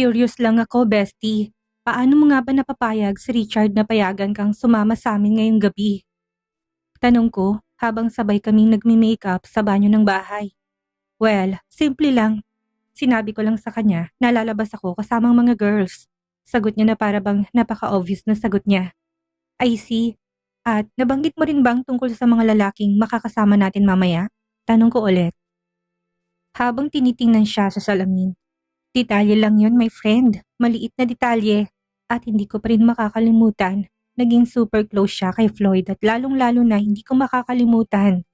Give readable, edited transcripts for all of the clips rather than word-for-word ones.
Curious lang ako, bestie. Paano mo nga ba napapayag si Richard na payagan kang sumama sa amin ngayong gabi? Tanong ko habang sabay kaming nagmi-makeup sa banyo ng bahay. Well, simple lang. Sinabi ko lang sa kanya na lalabas ako kasamang mga girls. Sagot niya na para bang napaka-obvious na sagot niya. I see. At nabanggit mo rin bang tungkol sa mga lalaking makakasama natin mamaya? Tanong ko ulit. Habang tinitingnan siya sa salamin. Detalye lang yon, my friend. Maliit na detalye. At hindi ko pa rin makakalimutan. Naging super close siya kay Floyd at lalong-lalo na hindi ko makakalimutan.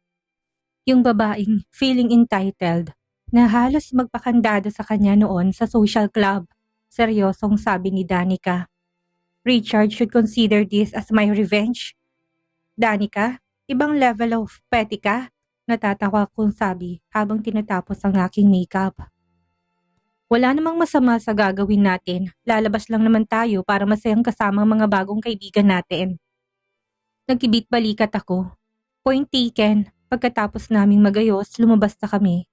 Yung babaeng feeling entitled na halos magpakandado sa kanya noon sa social club. Seryosong sabi ni Danica. Richard should consider this as my revenge. Danica, ibang level of petty ka? Natatawa kong sabi habang tinatapos ang aking makeup. Wala namang masama sa gagawin natin. Lalabas lang naman tayo para masayang kasama ang mga bagong kaibigan natin. Nagkibit balikat ako. Point taken. Pagkatapos naming magayos, lumabas na kami.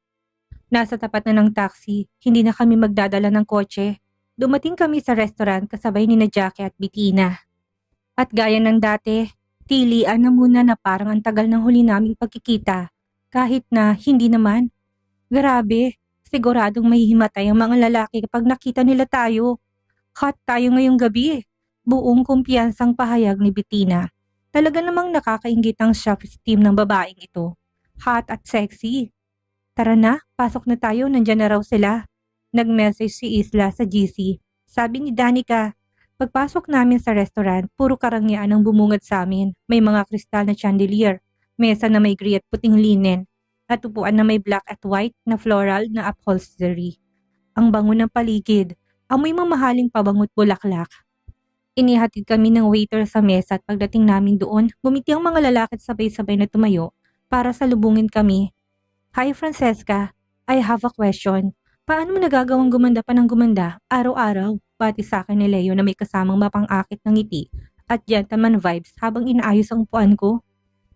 Nasa tapat na ng taxi, hindi na kami magdadala ng kotse. Dumating kami sa restaurant kasabay ni na Jackie at Bettina. At gaya ng dati, tilian na muna na parang ang tagal ng huli naming pagkikita. Kahit na hindi naman. Grabe. Siguradong mahihimatay ang mga lalaki kapag nakita nila tayo. Hot tayo ngayong gabi. Buong kumpiyansang pahayag ni Bettina. Talaga namang nakakainggit ang self-esteem ng babaeng ito. Hot at sexy. Tara na, pasok na tayo, nandyan na raw sila. Nag-message si Isla sa GC. Sabi ni Danica, pagpasok namin sa restaurant, puro karangyaan ang bumungad sa amin. May mga kristal na chandelier, mesa na may gray at puting linen, at upuan na may black at white na floral na upholstery. Ang bango ng paligid, amoy mamahaling pabangot bulaklak. Inihatid kami ng waiter sa mesa at pagdating namin doon, bumiti ang mga lalaki at sabay-sabay na tumayo para salubungin kami. Hi Francesca, I have a question. Paano mo nagagawang gumanda pa ng gumanda araw-araw? Pati sa akin ni Leo na may kasamang mapang-akit ng ngiti at gentleman vibes habang inaayos ang upuan ko.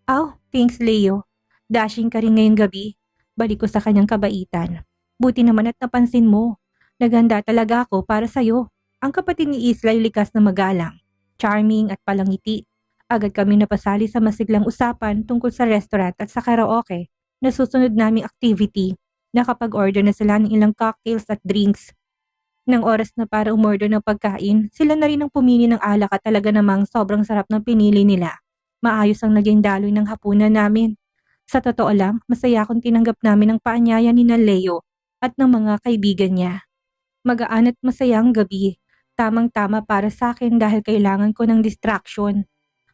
Oh, thanks Leo. Dashing ka rin ngayong gabi. Balik ko sa kanyang kabaitan. Buti naman at napansin mo. Naganda talaga ako para sa'yo. Ang kapatid ni Isla ay likas na magalang. Charming at palangiti. Agad kami napasali sa masiglang usapan tungkol sa restaurant at sa karaoke na susunod naming activity. Nakapag-order na sila ng ilang cocktails at drinks. Nang oras na para umorder ng pagkain, sila na rin ang pumili ng alak at talaga namang sobrang sarap ng pinili nila. Maayos ang naging daloy ng hapunan namin. Sa totoo lang, masaya akong tinanggap namin ang paanyaya ni na Leo at ng mga kaibigan niya. Magaan at masayang gabi. Tamang-tama para sa akin dahil kailangan ko ng distraction.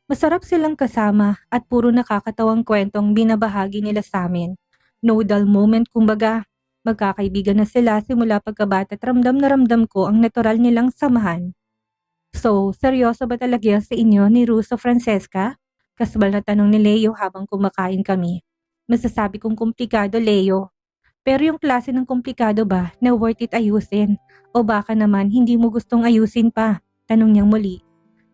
Masarap silang kasama at puro nakakatawang kwentong binabahagi nila sa amin. No dull moment kumbaga. Magkakaibigan na sila simula pagkabata at ramdam na ramdam ko ang natural nilang samahan. So, seryoso ba talaga sa inyo ni Russo Francesca? Kasabal na tanong ni Leo habang kumakain kami. Masasabi kong komplikado, Leo. Pero yung klase ng komplikado ba na worth it ayusin? O baka naman hindi mo gustong ayusin pa? Tanong niyang muli.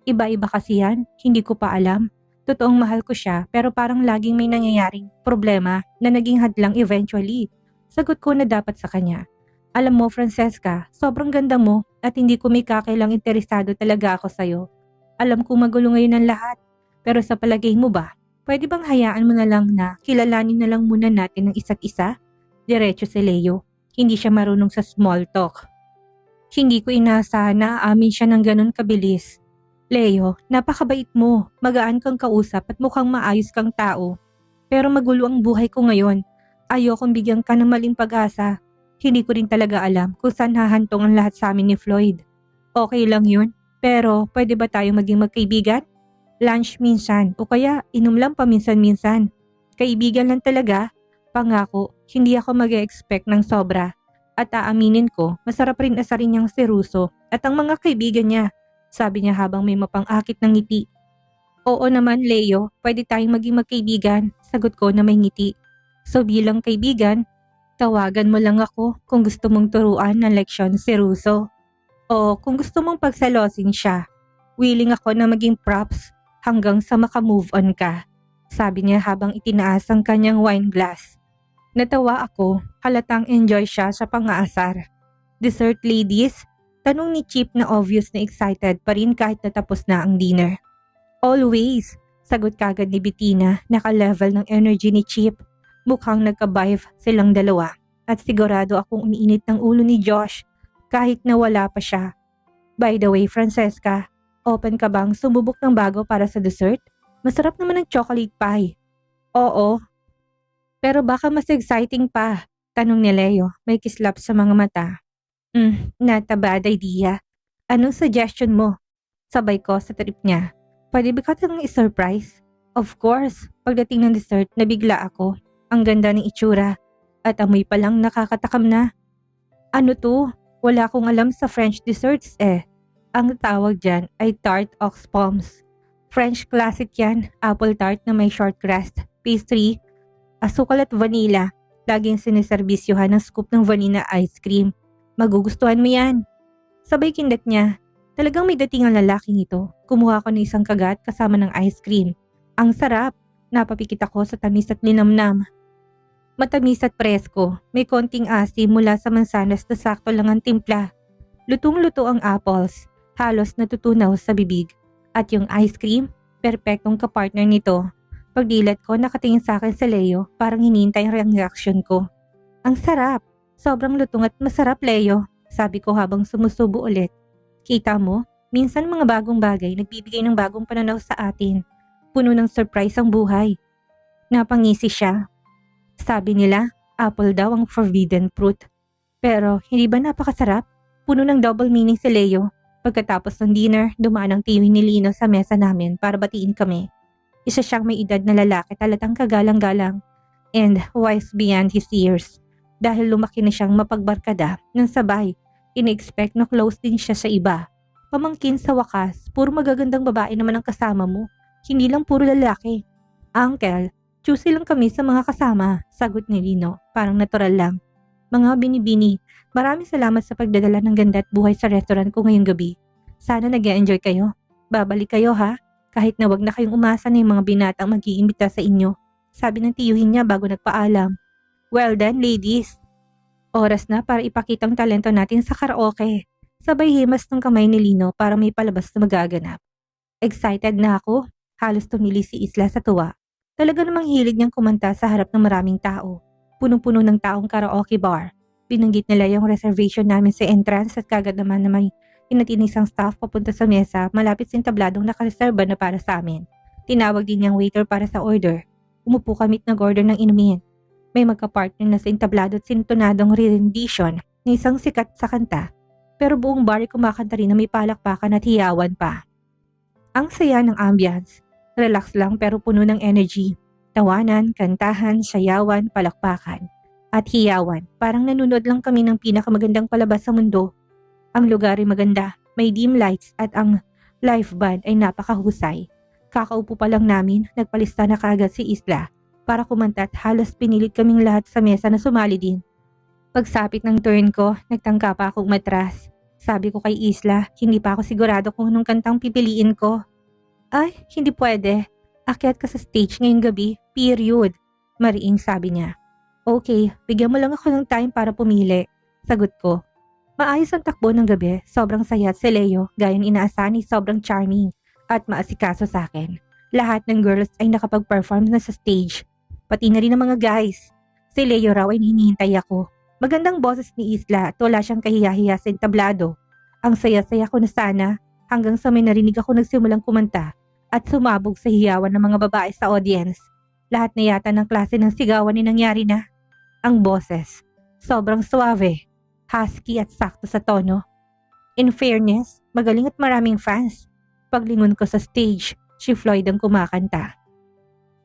Iba-iba kasi yan, hindi ko pa alam. Totoong mahal ko siya pero parang laging may nangyayaring problema na naging hadlang eventually. Sagot ko na dapat sa kanya. Alam mo Francesca, sobrang ganda mo at hindi ko may kakailang interesado talaga ako sa'yo. Alam kong magulo ngayon ang lahat. Pero sa palagay mo ba, pwede bang hayaan mo na lang na kilalanin na lang muna natin ang isa't isa? Diretso si Leo. Hindi siya marunong sa small talk. Hindi ko inaasahan na aamin siya ng ganun kabilis. Leo, napakabait mo. Magaan kang kausap at mukhang maayos kang tao. Pero magulo ang buhay ko ngayon. Ayokong bigyan ka ng maling pag-asa. Hindi ko rin talaga alam kung saan hahantong ang lahat sa amin ni Floyd. Okay lang yun. Pero pwede ba tayong maging magkaibigan? Lunch minsan o kaya inom lang paminsan-minsan. Kaibigan lang talaga. Pangako, hindi ako mag-e-expect ng sobra. At aaminin ko, masarap rin asarin niyang si Russo at ang mga kaibigan niya. Sabi niya habang may mapang-akit ng ngiti. Oo naman Leo, pwede tayong maging magkaibigan. Sagot ko na may ngiti. So bilang kaibigan, tawagan mo lang ako kung gusto mong turuan ng leksyon si Russo. O kung gusto mong pagsalosin siya. Willing ako na maging props hanggang sa makamove on ka. Sabi niya habang itinaas ang kanyang wine glass. Natawa ako, halatang enjoy siya sa pang-aasar. Dessert ladies, Tanong ni Chip na obvious na excited pa rin kahit natapos na ang dinner. Always, sagot kagad ni Bettina, naka-level ng energy ni Chip. Mukhang nagka-vibe silang dalawa at sigurado akong umiinit ng ulo ni Josh kahit na wala pa siya. By the way, Francesca, open ka bang sumubok ng bago para sa dessert? Masarap naman ang chocolate pie. Oo. Pero baka mas exciting pa, tanong ni Leo, may kislap sa mga mata. Not a bad idea. Anong suggestion mo? Sabay ko sa trip niya. Pwede ba ka tayong i-surprise? Of course, pagdating ng dessert, nabigla ako. Ang ganda ng itsura. At amoy pa lang nakakatakam na. Ano to? Wala akong alam sa French desserts eh. Ang tawag dyan ay tart aux pommes. French classic yan, apple tart na may short crust, pastry, asukal at vanilla. Laging siniservisyohan ng scoop ng vanilla ice cream. Magugustuhan mo yan. Sabay kindat niya. Talagang may dating ang lalaking ito. Kumuha ko ng isang kagat kasama ng ice cream. Ang sarap. Napapikit ako sa tamis at linamnam. Matamis at presko. May konting asim mula sa mansanas na sakto lang ang timpla. Lutong-luto ang apples. Halos natutunaw sa bibig. At yung ice cream, perpektong kapartner nito. Pagdilat ko, nakatingin sa akin si Leo, parang hinihintay ang reaksyon ko. Ang sarap. Sobrang lutong at masarap, Leo. Sabi ko habang sumusubo ulit. Kita mo, minsan mga bagong bagay nagbibigay ng bagong pananaw sa atin. Puno ng surprise ang buhay. Napangisi siya. Sabi nila, apple daw ang forbidden fruit. Pero hindi ba napakasarap? Puno ng double meaning si Leo. Pagkatapos ng dinner, dumaan ang tiyuhin ni Lino sa mesa namin para batiin kami. Isa siyang may edad na lalaki talatang kagalang-galang and wise beyond his years. Dahil lumaki na siyang mapagbarkada ng sabay, ina-expect na close din siya sa iba. Pamangkin sa wakas, puro magagandang babae naman ang kasama mo. Hindi lang puro lalaki. Uncle, choosy lang kami sa mga kasama, sagot ni Lino, parang natural lang. Mga binibini, maraming salamat sa pagdadala ng ganda at buhay sa restaurant ko ngayong gabi. Sana nag-enjoy kayo. Babalik kayo ha, kahit na wag na kayong umasa na yung mga binatang mag-iimbita sa inyo. Sabi ng tiyuhin niya bago nagpaalam. Well done, ladies. Oras na para ipakitang talento natin sa karaoke. Sabay himas ng kamay ni Lino para may palabas na magaganap. Excited na ako. Halos tumili si Isla sa tuwa. Talaga namang hilig niyang kumanta sa harap ng maraming tao. Punong-puno ng taong karaoke bar. Binanggit nila yung reservation namin sa entrance at kagad naman na may inatinisang staff papunta sa mesa malapit sa tabladong nakareserba na para sa amin. Tinawag din niyang waiter para sa order. Umupo kami at nag-order ng inumin. May magka-partner na sa entablado at sintonadong rendition ng isang sikat sa kanta. Pero buong bar ay kumakanta rin na may palakpakan at hiyawan pa. Ang saya ng ambience. Relax lang pero puno ng energy. Tawanan, kantahan, sayawan, palakpakan. At hiyawan. Parang nanonood lang kami ng pinakamagandang palabas sa mundo. Ang lugar ay maganda. May dim lights at ang live band ay napakahusay. Kakaupo pa lang namin, nagpalista na kaagad si Isla para kumanta at halos pinilit kaming lahat sa mesa na sumali din. Pagsapit ng turn ko, nagtangka pa akong matras. Sabi ko kay Isla, hindi pa ako sigurado kung anong kantang pipiliin ko. Ay, hindi pwede. Akyat ka sa stage ngayong gabi, period. Mariing sabi niya. Okay, bigyan mo lang ako ng time para pumili. Sagot ko. Maayos ang takbo ng gabi, sobrang saya at si Leo, gayang inaasahan ay sobrang charming at maasikaso sa akin. Lahat ng girls ay nakapag-perform na sa stage. Pati na rin ang mga guys. Si Leo raw ay hinihintay ako. Magandang boses ni Isla at wala siyang kahiyahiya sa entablado. Ang saya-saya ko na sana hanggang sa may narinig ako nagsimulang kumanta at sumabog sa hiyawan ng mga babae sa audience. Lahat na yata ng klase ng sigawan ay nangyari na. Ang boses, sobrang suave, husky at sakto sa tono. In fairness, magaling at maraming fans. Paglingon ko sa stage, si Floyd ang kumakanta.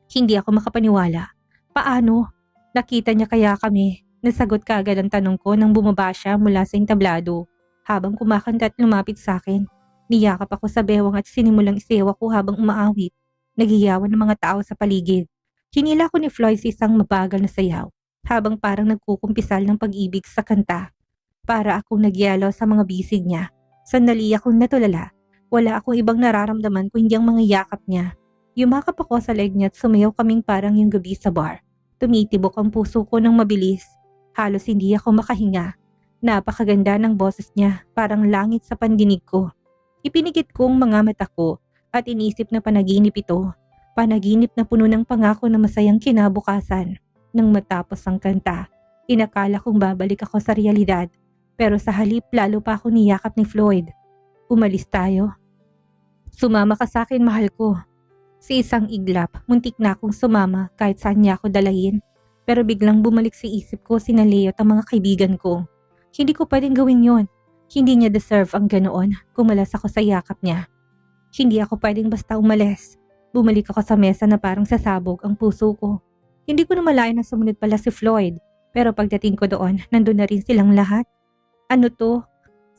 Hindi ako makapaniwala. Paano? Nakita niya kaya kami? Nasagot kaagad ang tanong ko nang bumaba siya mula sa entablado. Habang kumakanta at lumapit sa akin, niyakap ako sa bewang at sinimulang isewa ko habang umaawit. Naghiyawan ng mga tao sa paligid. Hinila ko ni Floyd sa isang mabagal na sayaw, habang parang nagkukumpisal ng pag-ibig sa kanta. Para akong nagyalo sa mga bisig niya. Sandali akong natulala. Wala akong ibang nararamdaman kundi ang mga yakap niya. Yumakap ako sa leg niya at sumayaw kaming parang yung gabi sa bar. Tumitibok ang puso ko ng mabilis. Halos hindi ako makahinga. Napakaganda ng boses niya, parang langit sa pandinig ko. Ipinigit kong mga mata ko at iniisip na panaginip ito. Panaginip na puno ng pangako na masayang kinabukasan. Nang matapos ang kanta, inakala kong babalik ako sa realidad. Pero sa halip lalo pa ako niyakap ni Floyd. Umalis tayo. Sumama ka sa akin, mahal ko. Sa isang iglap, muntik na akong sumama kahit saan niya ako dalahin. Pero biglang bumalik sa isip ko sina Leo at ang mga kaibigan ko. Hindi ko pwedeng gawin yon. Hindi niya deserve ang ganoon. Kumalas ako sa yakap niya. Hindi ako pwedeng basta umalis. Bumalik ako sa mesa na parang sasabog ang puso ko. Hindi ko na malayan na sumunod pala si Floyd. Pero pagdating ko doon, nandun na rin silang lahat. Ano to?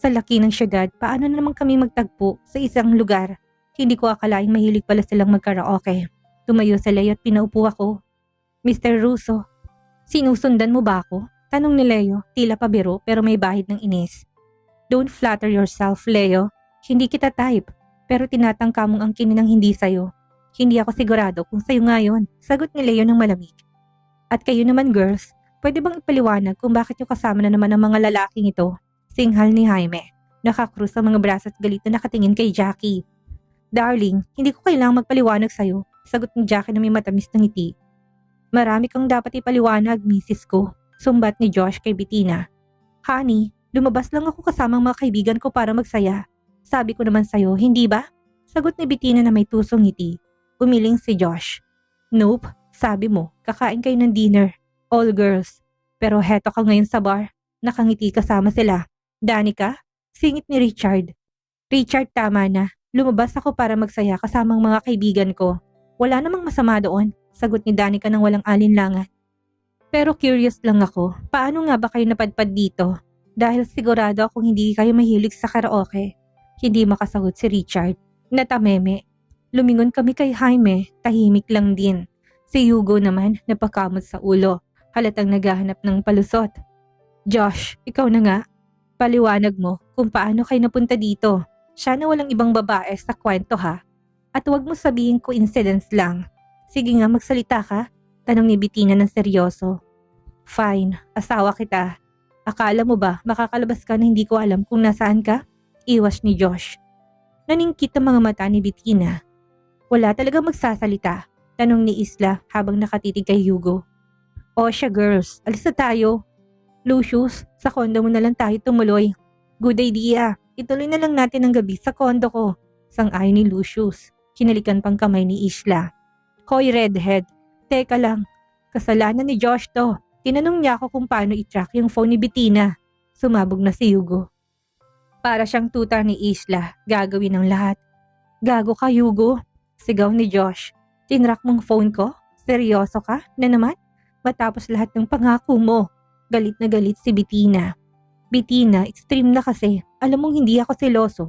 Sa laki ng syudad, paano na naman kami magtagpo sa isang lugar? Hindi ko akalaing mahilig pala silang magkaraoke. Tumayo sa Leo at pinaupo ako. Mr. Russo, sinusundan mo ba ako? Tanong ni Leo, tila pabiro pero may bahid ng inis. Don't flatter yourself, Leo. Hindi kita type, pero tinatangka mong angkinin ng hindi sayo. Hindi ako sigurado kung sayo nga yun, sagot ni Leo ng malamig. At kayo naman girls, pwede bang ipaliwanag kung bakit yung kasama na naman ang mga lalaking ito? Singhal ni Jaime. Nakakrus ang mga braso at galit na nakatingin kay Jackie. Darling, hindi ko kailangang magpaliwanag sayo, sagot ni Jackie na may matamis na ngiti. Marami kang dapat ipaliwanag, misis ko. Sumbat ni Josh kay Bettina. Honey, lumabas lang ako kasama ang mga kaibigan ko para magsaya. Sabi ko naman sa'yo, hindi ba? Sagot ni Bettina na may tusong ngiti. Umiling si Josh. Nope, sabi mo, kakain kayo ng dinner. All girls. Pero heto ka ngayon sa bar. Nakangiti kasama sila. Danica? Singit ni Richard. Richard, tama na. Lumabas ako para magsaya kasama ang mga kaibigan ko. Wala namang masama doon. Sagot ni Danica nang walang alinlangan. Pero curious lang ako, paano nga ba kayo napadpad dito? Dahil sigurado akong hindi kayo mahilig sa karaoke. Hindi makasagot si Richard. Natameme. Lumingon kami kay Jaime, tahimik lang din. Si Hugo naman, napakamot sa ulo. Halatang naghahanap ng palusot. Josh, ikaw na nga. Paliwanag mo kung paano kayo napunta dito. Siya na walang ibang babae sa kwento ha. At huwag mo sabihin coincidence lang. Sige nga magsalita ka. Tanong ni Bettina ng seryoso. Fine, asawa kita. Akala mo ba makakalabas ka na hindi ko alam kung nasaan ka? Iwas ni Josh. Naningkit ang mga mata ni Bettina. Wala talaga magsasalita. Tanong ni Isla habang nakatitig kay Hugo. O siya girls, alis na tayo. Lucius, sa kondo mo na lang tayo tumuloy. Good idea. Ituloy na lang natin ang gabi sa kondo ko. Sang-ayon ni Lucius. Kinalikan pang kamay ni Isla. Hoy redhead. Teka lang, kasalanan ni Josh to. Tinanong niya ako kung paano i-track yung phone ni Bettina. Sumabog na si Hugo. Para siyang tuta ni Isla, gagawin ng lahat. Gago ka, Hugo. Sigaw ni Josh. Tinrack mong phone ko? Seryoso ka? Na naman? Matapos lahat ng pangako mo. Galit na galit si Bettina. Bettina, extreme na kasi. Alam mong hindi ako seloso.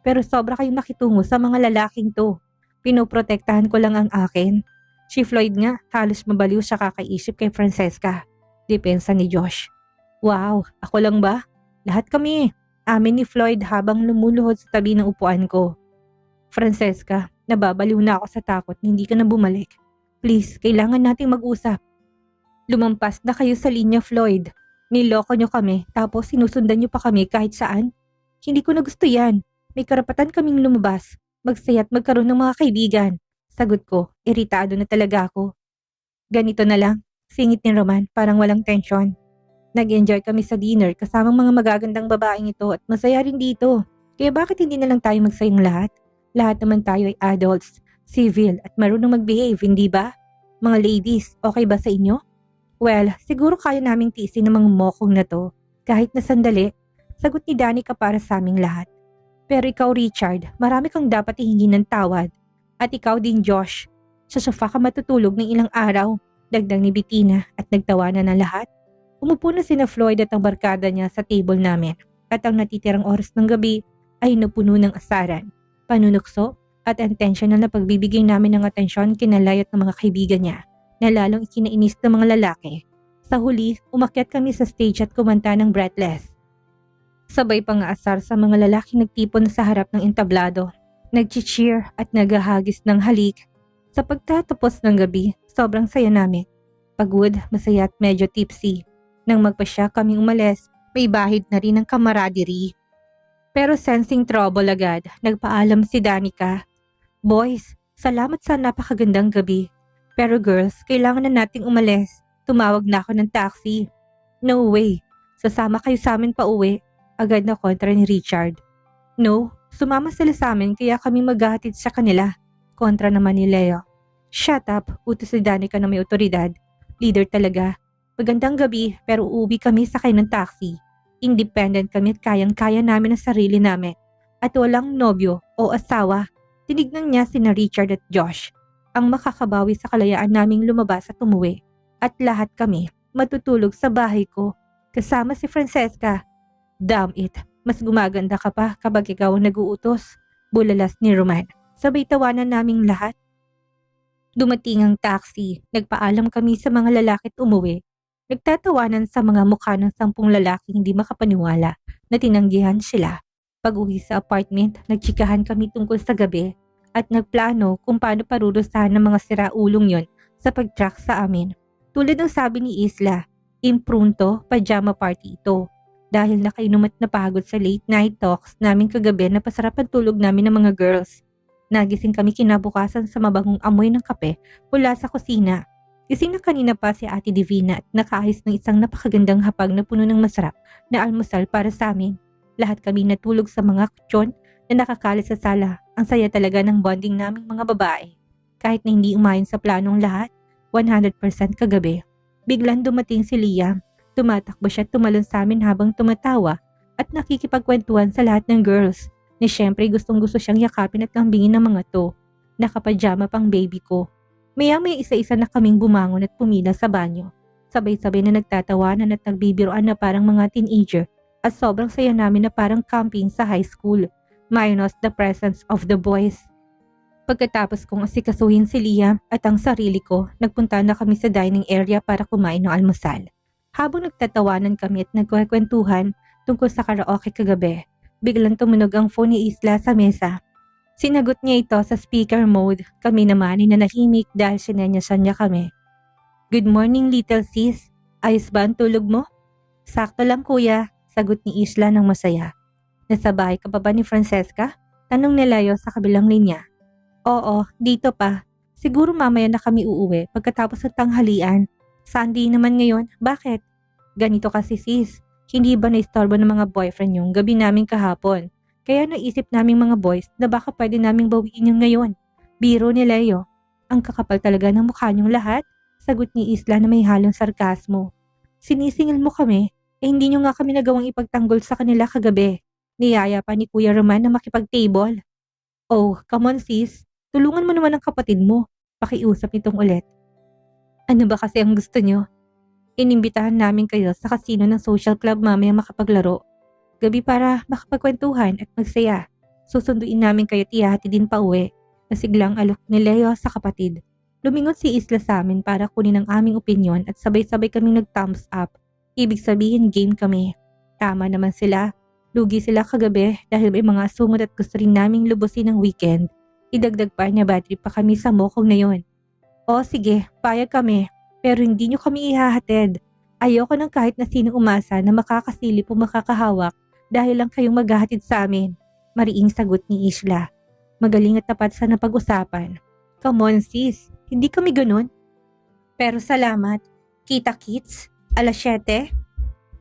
Pero sobra kayong nakitungo sa mga lalaking to. Pinoprotektahan ko lang ang akin. Si Floyd nga, halos mabaliw siya kakaisip kay Francesca. Depensa ni Josh. Wow, ako lang ba? Lahat kami. Amin ni Floyd habang lumuluhod sa tabi ng upuan ko. Francesca, nababaliw na ako sa takot na hindi ka na bumalik. Please, kailangan nating mag-usap. Lumampas na kayo sa linya, Floyd. Niloko nyo kami tapos sinusundan nyo pa kami kahit saan. Hindi ko na gusto yan. May karapatan kaming lumabas, magsaya at magkaroon ng mga kaibigan. Sagot ko, iritado na talaga ako. Ganito na lang, singit ni Roman parang walang tensyon. Nag-enjoy kami sa dinner kasama mga magagandang babaeng ito at masaya rin dito. Kaya bakit hindi na lang tayo magsayang lahat? Lahat naman tayo ay adults, civil at marunong mag-behave, hindi ba? Mga ladies, okay ba sa inyo? Well, siguro kaya naming tiisin ng mga mokong na to. Kahit na sandali, sagot ni Danica para sa aming lahat. Pero ikaw Richard, marami kang dapat ihingi ng tawad. At ikaw din Josh, sa sofa ka matutulog ng ilang araw, dagdag ni Bettina at nagtawanan na lahat. Umupo na sina Floyd at ang barkada niya sa table namin at ang natitirang oras ng gabi ay napuno ng asaran, panunukso at intentional na pagbibigay namin ng atensyon kinalay at ng mga kaibigan niya na lalong ikinainis ng mga lalaki. Sa huli, umakyat kami sa stage at kumanta ng Breathless. Sabay pang aasar sa mga lalaking nagtipon sa harap ng entablado. Nag-cheer at naghahagis ng halik. Sa pagtatapos ng gabi, sobrang saya namin. Pagod, masaya at medyo tipsy. Nang magpasya kaming umalis, May bahid na rin ng camaraderie. Pero sensing trouble agad, nagpaalam si Danica. Boys, salamat sa napakagandang gabi. Pero girls, kailangan na nating umalis. Tumawag na ako ng taxi. No way. Sasama kayo sa amin pa uwi. Agad na kontra ni Richard. No, sumama sila sa amin kaya kami maghahatid sa kanila. Kontra naman ni Leo. Shut up, utos si Danica na may otoridad. Leader talaga. Magandang gabi pero uuwi kami sakay ng taxi. Independent kami at kayang-kaya namin ang sarili namin. At walang nobyo o asawa. Tinignan niya sina Richard at Josh. Ang makakabawi sa kalayaan naming lumabas at umuwi. At lahat kami matutulog sa bahay ko. Kasama si Francesca. Damn it, mas gumaganda ka pa kapag ikaw ang nag-uutos. Bulalas ni Roman. Sabay tawanan naming lahat. Dumating ang taxi. Nagpaalam kami sa mga lalaki at umuwi. Nagtatawanan sa mga mukha ng 10 lalaki hindi makapaniwala na tinanggihan sila. Pag-uwi sa apartment, nagtsikahan kami tungkol sa gabi at nagplano kung paano parurusahan ng mga siraulong yon sa pag-track sa amin. Tulad ng sabi ni Isla, imprunto pajama party ito. Dahil nakainom at napagod sa late night talks namin kagabi na pasarap ang tulog namin ng mga girls. Nagising kami kinabukasan sa mabangong amoy ng kape mula sa kusina. Gising na kanina pa si Ate Divina at nakaayos ng isang napakagandang hapag na puno ng masarap na almusal para sa amin. Lahat kami natulog sa mga kutsyon na nakakalat sa sala. Ang saya talaga ng bonding naming mga babae. Kahit na hindi umayon sa planong lahat, 100% kagabi. Biglang dumating si Liam. Tumatakbo siya at tumalon sa amin habang tumatawa at nakikipagkwentuhan sa lahat ng girls na syempre gustong gusto siyang yakapin at lambingin ng mga to. Nakapajama pang baby ko. Maya-may isa-isa na kaming bumangon at pumila sa banyo. Sabay-sabay na nagtatawanan at nagbibiroan na parang mga teenager at sobrang saya namin na parang camping sa high school, minus the presence of the boys. Pagkatapos kong asikasuhin si Liam at ang sarili ko, nagpunta na kami sa dining area para kumain ng almusal. Habang nagtatawanan kami at nagkukwentuhan tungkol sa karaoke kagabi, biglang tumunog ang phone ni Isla sa mesa. Sinagot niya ito sa speaker mode. Kami naman ay nanahimik dahil sinenyasan niya kami. Good morning little sis. Ayos ba ang tulog mo? Sakto lang kuya, sagot ni Isla ng masaya. Nasa bahay ka pa ba ni Francesca? Tanong ni Leo sa kabilang linya. Oo, dito pa. Siguro mamaya na kami uuwi pagkatapos ng tanghalian. Sunday naman ngayon, bakit? Ganito kasi sis, hindi ba naistorbo ng mga boyfriend yung gabi namin kahapon? Kaya naisip naming mga boys na baka pwede naming bawiin yung ngayon. Biro ni Leo. Ang kakapal talaga ng mukha niyong lahat, sagot ni Isla na may halong sarkasmo. Sinisingil mo kami, hindi niyo nga kami nagawang ipagtanggol sa kanila kagabi. Niyaya pa ni Kuya Roman na makipag-table. Oh, come on sis, tulungan mo naman ang kapatid mo. Pakiusap nitong ulit. Ano ba kasi ang gusto niyo? Inimbitahan namin kayo sa casino ng social club mamaya makapaglaro. Gabi para makapagkwentuhan at magsaya. Susunduin namin kayo at ihati din pa uwi. Nasiglang alok ni Leo sa kapatid. Lumingon si Isla sa amin para kunin ang aming opinyon at sabay-sabay kaming nag-thumbs up. Ibig sabihin game kami. Tama naman sila. Lugi sila kagabi dahil may mga sungod at gusto rin naming lubusin ng weekend. Idagdag pa niya battery pa kami sa mokong na yon. O sige, payag kami. Pero hindi nyo kami ihahatid. Ayoko ng kahit na sinong umasa na makakasilip o makakahawak dahil lang kayong maghahatid sa amin. Mariing sagot ni Isla. Magaling at tapat sa napag-usapan. Come on sis, hindi kami ganun. Pero salamat. Kita-kits, alas 7.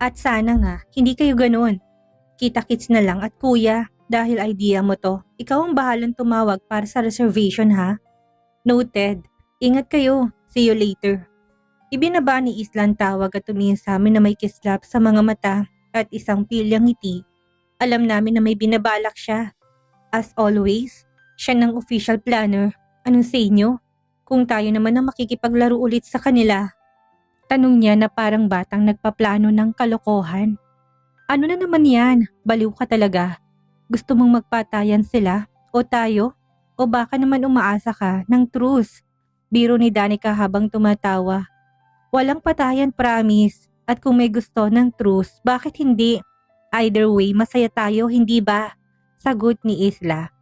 At sana nga, hindi kayo ganun. Kita-kits na lang at kuya, dahil idea mo to, ikaw ang bahalang tumawag para sa reservation ha. Noted. Ingat kayo. See you later. Ibinaba ni Isla ang tawag at tumingin sa amin na may kislap sa mga mata at isang pilyang ngiti. Alam namin na may binabalak siya. As always, siya ng official planner. Anong sa inyo? Kung tayo naman ang makikipaglaro ulit sa kanila. Tanong niya na parang batang nagpaplano ng kalokohan. Ano na naman yan? Baliw ka talaga. Gusto mong magpatayan sila? O tayo? O baka naman umaasa ka ng truce? Biro ni Danica habang tumatawa. Walang patayan promise. At kung may gusto ng truce, bakit hindi? Either way, masaya tayo, hindi ba? Sagot ni Isla.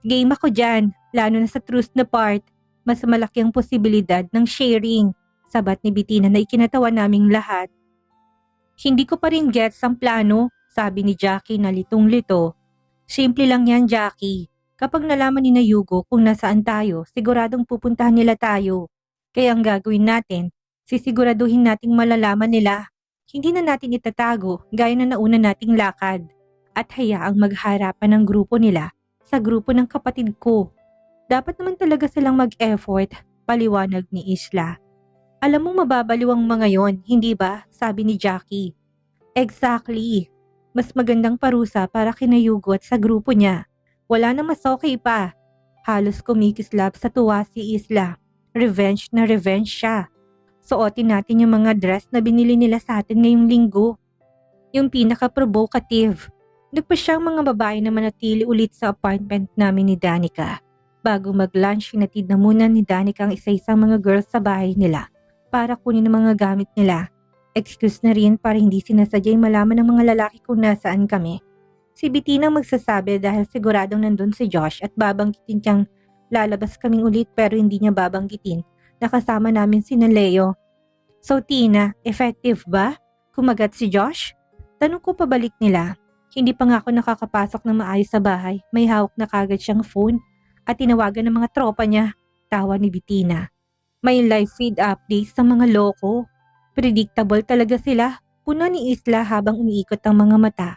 Game ako dyan, lalo na sa truce na part. Mas malaki ang posibilidad ng sharing. Sabat ni Bettina na ikinatawa naming lahat. Hindi ko pa rin gets ang plano, sabi ni Jackie na litong-lito. Simple lang yan, Jackie. Kapag nalaman ni na Yugo kung nasaan tayo, siguradong pupuntahan nila tayo. Kaya ang gagawin natin, sisiguraduhin nating malalaman nila. Hindi na natin itatago gaya na nauna nating lakad. At hayaang magharapan ng grupo nila sa grupo ng kapatid ko. Dapat naman talaga silang mag-effort, paliwanag ni Isla. Alam mong mababaliw ang mga yon, hindi ba? Sabi ni Jackie. Exactly. Mas magandang parusa para kina Yugo at sa grupo niya. Wala na mas okay pa. Halos kumikislap sa tuwa si Isla. Revenge na revenge siya. Suotin natin yung mga dress na binili nila sa atin ngayong linggo. Yung pinaka-provocative. Nagpa siyang mga babae na manatili ulit sa apartment namin ni Danica. Bago mag-lunch, hinatid na muna ni Danica ang isa-isang mga girls sa bahay nila para kunin ang mga gamit nila. Excuse na rin para hindi sinasadyay malaman ng mga lalaki kung nasaan kami. Si Bettina magsasabi dahil siguradong nandun si Josh at babanggitin siyang lalabas kaming ulit pero hindi niya babanggitin na kasama namin si Leo. So Tina, effective ba? Kumagat si Josh? Tanong ko pabalik nila. Hindi pa nga ako nakakapasok ng maayos sa bahay. May hawak na kagad siyang phone at tinawagan ng mga tropa niya. Tawa ni Bettina. May live feed updates sa mga loko. Predictable talaga sila. Puno ni Isla habang umiikot ang mga mata.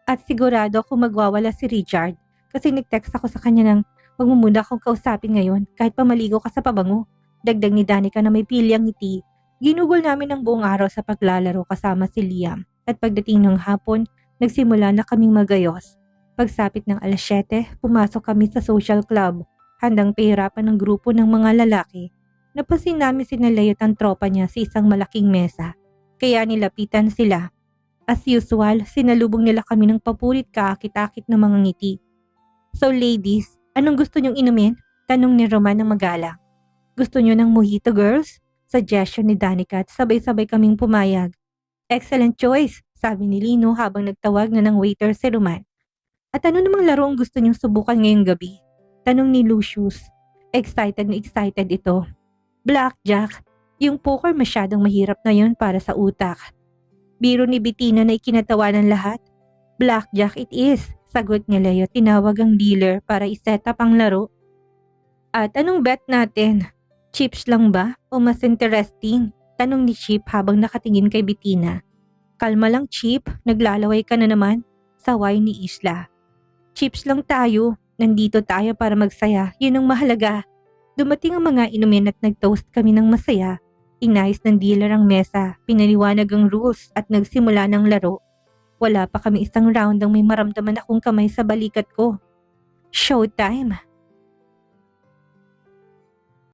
At sigurado ako magwawala si Richard kasi nag-text ako sa kanya ng huwag mo muna akong kausapin ngayon kahit pa maligo ka sa pabango. Dagdag ni Danica na may pilyang ngiti. Ginugol namin ang buong araw sa paglalaro kasama si Liam. At pagdating ng hapon, nagsimula na kaming magayos. Pagsapit ng 7:00, pumasok kami sa social club. Handang pahirapan ng grupo ng mga lalaki. Napansin namin si Leo at ang tropa niya sa isang malaking mesa. Kaya nilapitan sila. As usual, sinalubong nila kami ng papurit kaakit-akit ng mga ngiti. So ladies, anong gusto niyong inumin? Tanong ni Roman ng magalang. Gusto niyo ng mojito girls? Suggestion ni Danica at sabay-sabay kaming pumayag. Excellent choice, sabi ni Lino habang nagtawag na ng waiter si Roman. At ano namang laro ang gusto niyong subukan ngayong gabi? Tanong ni Lucius. Excited na excited ito. Blackjack. Yung poker masyadong mahirap na yon para sa utak. Biro ni Bettina na ikinatawa ng lahat. Blackjack it is, sagot ni Leo. Tinawag ang dealer para iset up ang laro. At anong bet natin? Chips lang ba o mas interesting? Tanong ni Chip habang nakatingin kay Bettina. Kalma lang Chip, naglalaway ka na naman. Saway ni Isla. Chips lang tayo, nandito tayo para magsaya, yun ang mahalaga. Dumating ang mga inumin at nag-toast kami ng masaya. Inayos ng dealer ang mesa, pinaliwanag ang rules at nagsimula ng laro. Wala pa kami isang round ang may maramdaman akong kamay sa balikat ko. Showtime!